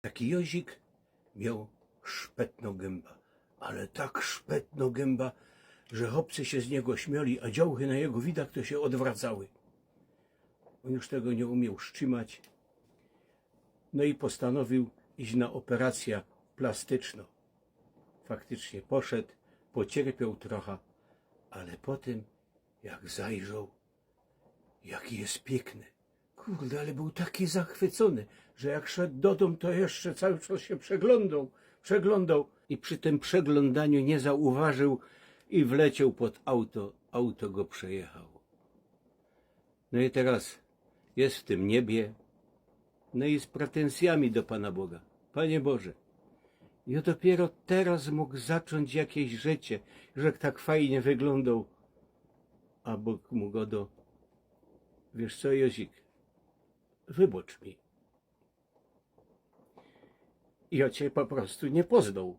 Taki Józik miał szpetną gęba, ale tak szpetną gęba, że chłopcy się z niego śmiali, a działchy na jego widok to się odwracały. On już tego nie umiał wstrzymać. No i postanowił iść na operację plastyczną. Faktycznie poszedł, pocierpiał trochę, ale potem jak zajrzał, jaki jest piękny. Kurde, ale był taki zachwycony, że jak szedł do domu, to jeszcze cały czas się przeglądał i przy tym przeglądaniu nie zauważył i wleciał pod auto. Auto go przejechało. No i teraz jest w tym niebie, no i z pretensjami do Pana Boga. Panie Boże, ja dopiero teraz mógł zacząć jakieś życie, że tak fajnie wyglądał, a Bóg mu go do... Wiesz co, Józik, wybacz mi. Ja cię po prostu nie poznał.